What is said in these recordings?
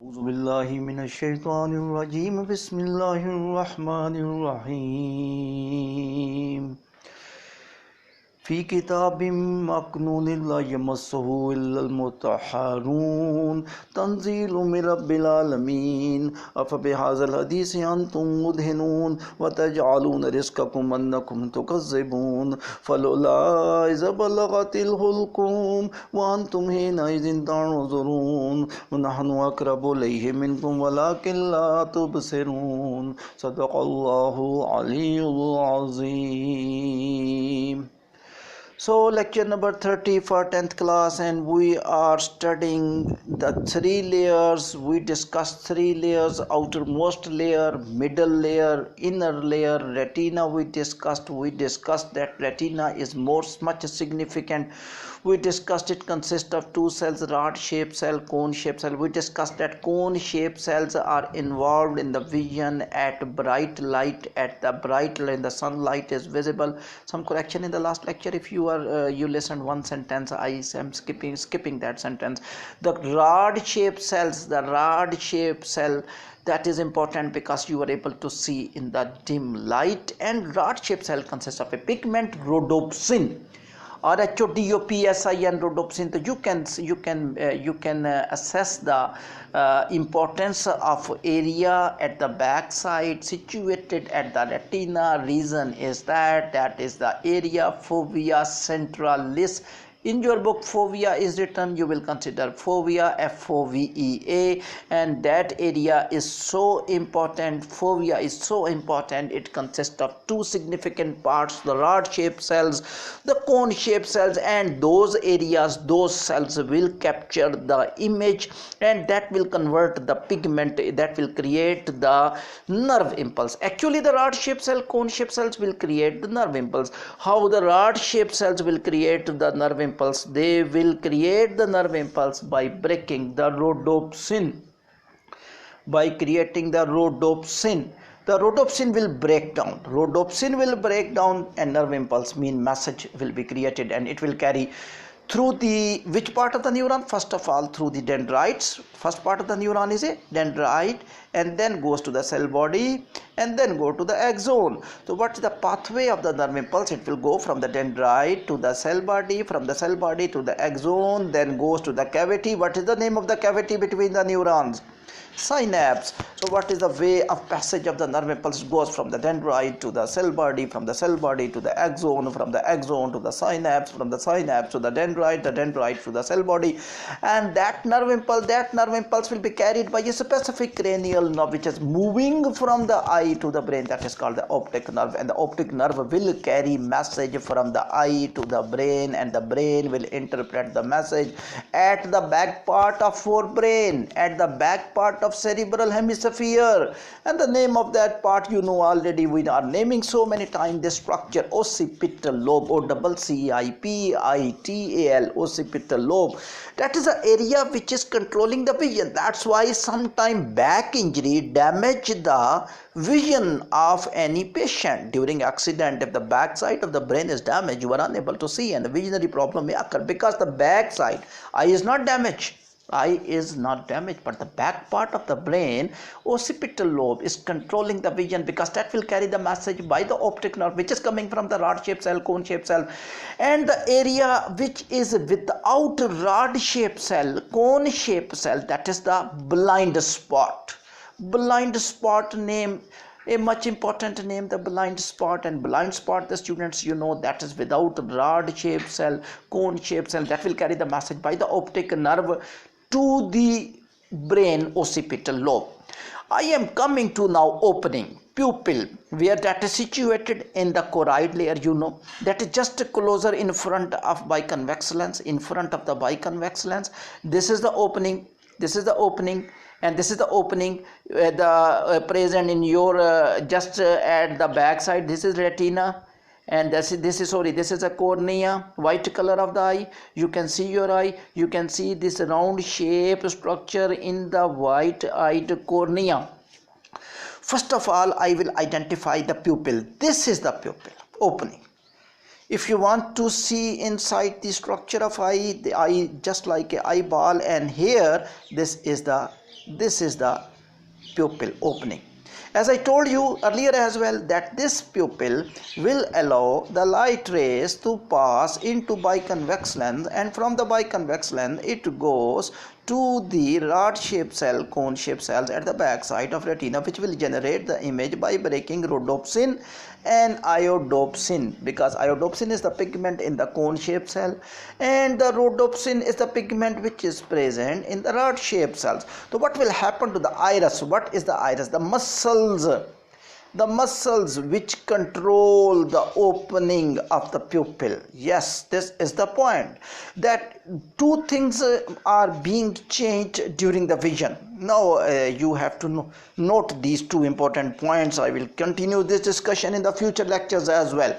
Auzubillahiminash-shaytanir-rajim. Bismillahir-rahmanir-rahim. في كتاب مكنون لا يمسه إلا المطهرون تنزيل من رب العالمين أفبهذا الحديث أنتم مدهنون وتجعلون رزقكم أنكم تكذبون فلولا إذا بلغت الحلقوم وأنتم حينئذ تنظرون ونحن أقرب إليه منكم ولكن لا تبصرون صدق الله العلي العظيم. So lecture number 30 for 10th class, and we are studying the three layers. We discussed three layers: outermost layer, middle layer, inner layer. Retina we discussed that retina is much significant. We discussed it consists of two cells: rod shaped cell, cone shaped cell. We discussed that cone shaped cells are involved in the vision at bright light. At the bright light, the sunlight is visible. Some correction in the last lecture: if you listened one sentence, I am skipping that sentence. The rod shaped cells, that is important because you are able to see in the dim light. And rod shaped cell consists of a pigment rhodopsin, or HODOPSIN, rhodopsin. So you can assess the importance of area at the back side situated at the retina region. That is the area fovea centralis. In your book fovea is written, you will consider fovea, FOVEA, and that area is so important. Fovea is so important. It consists of two significant parts: the rod shaped cells, the cone shaped cells, and those areas, those cells will capture the image, and that will convert the pigment, that will create the nerve impulse. Actually the rod shaped cell, cone shaped cells will create the nerve impulse. How the rod shaped cells will create the nerve impulse? They will create the nerve impulse by breaking the rhodopsin. By creating the rhodopsin, the rhodopsin will break down. And nerve impulse mean message will be created, and it will carry through the which part of the neuron? First of all, through the dendrites. First part of the neuron is a dendrite, and then goes to the cell body, and then go to the axon. So what is the pathway of the nerve impulse? It will go from the dendrite to the cell body, from the cell body to the axon, then goes to the cavity. What is the name of the cavity between the neurons? Synapse. So what is the way of passage of the nerve impulse? It goes from the dendrite to the cell body, from the cell body to the axon, from the axon to the synapse, from the synapse to the dendrite to the cell body. And that nerve impulse will be carried by a specific cranial nerve which is moving from the eye to the brain. That is called the optic nerve, and the optic nerve will carry message from the eye to the brain, and the brain will interpret the message at the back part of forebrain, at the back part of cerebral hemisphere. And the name of that part you know already. We are naming so many times this structure: occipital lobe, OCCIPITAL, occipital lobe. That is the area which is controlling the vision. That's why sometime back injury damage the vision of any patient. During accident, if the back side of the brain is damaged, you are unable to see, and the visionary problem may occur because the back side, eye is not damaged, but the back part of the brain, occipital lobe, is controlling the vision, because that will carry the message by the optic nerve which is coming from the rod shaped cell, cone shaped cell. And the area which is without rod shaped cell, cone shaped cell, that is the blind spot. Name a much important name, the blind spot. And blind spot, the students, you know, that is without rod shaped cell, cone shaped cell, that will carry the message by the optic nerve to the brain, occipital lobe. I am coming to now opening pupil, where that is situated in the choroid layer. You know that is just closer in front of biconvex lens, This is the opening, and this is the opening present in your just at the back side. This is retina, and this is a cornea, white color of the eye. You can see your eye, you can see this round shape structure in the white-eyed cornea. First of all, I will identify the pupil. This is the pupil opening. If you want to see inside the structure of eye, the eye just like an eyeball, and here this is the This is the pupil opening. As I told you earlier as well, that this pupil will allow the light rays to pass into biconvex lens, and from the biconvex lens it goes to the rod-shaped cell, cone-shaped cells at the back side of retina, which will generate the image by breaking rhodopsin and iodopsin, because iodopsin is the pigment in the cone-shaped cell and the rhodopsin is the pigment which is present in the rod-shaped cells. So what will happen to the iris? What is the iris? The muscles which control the opening of the pupil. Yes, this is the point, that two things are being changed during the vision. Now you have to note these two important points. I will continue this discussion in the future lectures as well.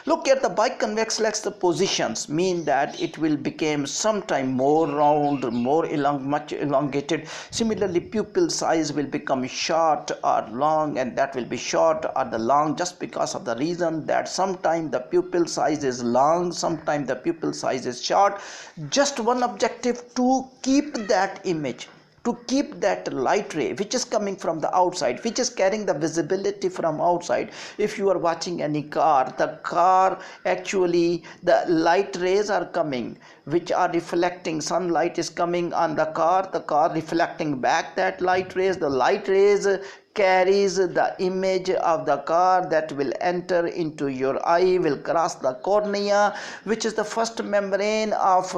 Look at the biconvex lens, the positions mean that it will become sometime more round, much elongated. Similarly, pupil size will become short or long, and that will be short or the long just because of the reason that sometime the pupil size is long, sometime the pupil size is short. Just one objective: to keep that image, to keep that light ray which is coming from the outside, which is carrying the visibility from outside. If you are watching any car, the car actually, the light rays are coming which are reflecting, sunlight is coming on the car reflecting back that light rays. The light rays carries the image of the car that will enter into your eye, will cross the cornea, which is the first membrane of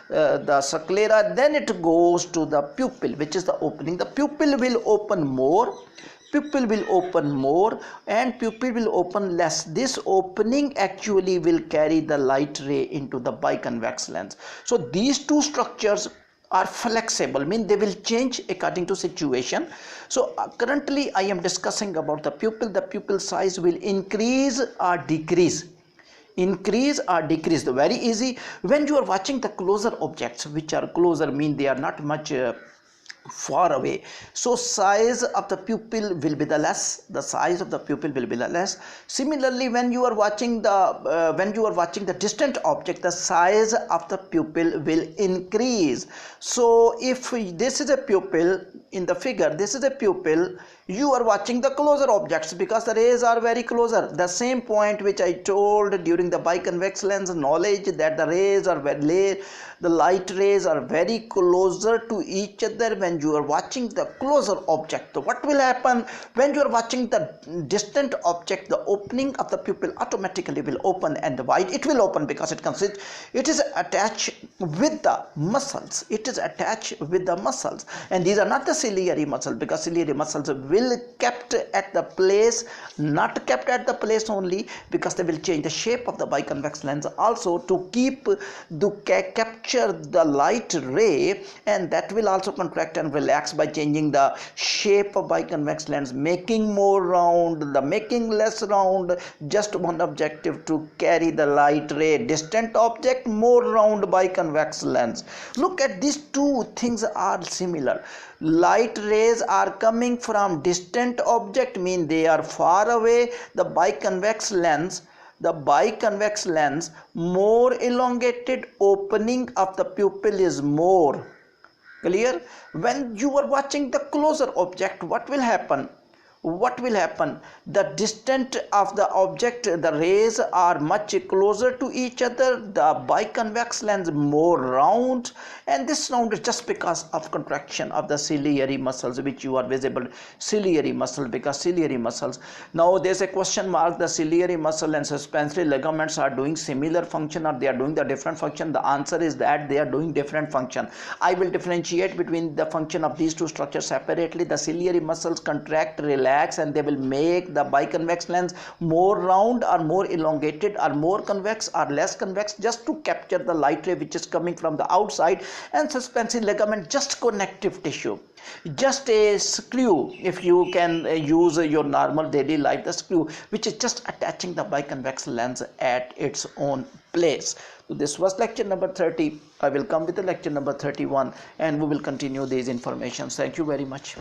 the sclera. Then it goes to the pupil, which is the opening. The pupil will open more, and pupil will open less. This opening actually will carry the light ray into the biconvex lens. So these two structures are flexible, mean they will change according to situation. So currently I am discussing about the pupil. The pupil size will increase or decrease. Very easy. When you are watching the closer objects, which are closer mean they are not much far away, so size of the pupil will be the less. Similarly, when you are watching the distant object, the size of the pupil will increase. So if this is a pupil in the figure, this is a pupil, you are watching the closer objects because the rays are very closer. The same point which I told during the biconvex lens knowledge, that the light rays are very closer to each other when you are watching the closer object. So what will happen when you are watching the distant object? The opening of the pupil automatically will open, and wide it will open because it is attached with the muscles. And these are not the ciliary muscles, because ciliary muscles will kept at the place, not kept at the place only, because they will change the shape of the biconvex lens also to capture the light ray, and that will also contract and relax by changing the shape of biconvex lens, making more round, making less round. Just one objective: to carry the light ray. Distant object, more round biconvex lens. Look at these two things are similar. Light rays are coming from distant object, mean they are far away. The biconvex lens more elongated, opening of the pupil is more clear. When you are watching the closer object, what will happen? The distant of the object, the rays are much closer to each other. The biconvex lens more round, and this round is just because of contraction of the ciliary muscles, which you are visible. Because ciliary muscles. Now there's a question mark: the ciliary muscle and suspensory ligaments are doing similar function, or they are doing the different function? The answer is that they are doing different function. I will differentiate between the function of these two structures separately. The ciliary muscles contract, relax, and they will make the biconvex lens more round or more elongated, or more convex or less convex, just to capture the light ray which is coming from the outside. And suspensory ligament, just connective tissue, just a screw, if you can use your normal daily life, the screw which is just attaching the biconvex lens at its own place. So this was lecture number 30. I will come with the lecture number 31, and we will continue these informations. Thank you very much.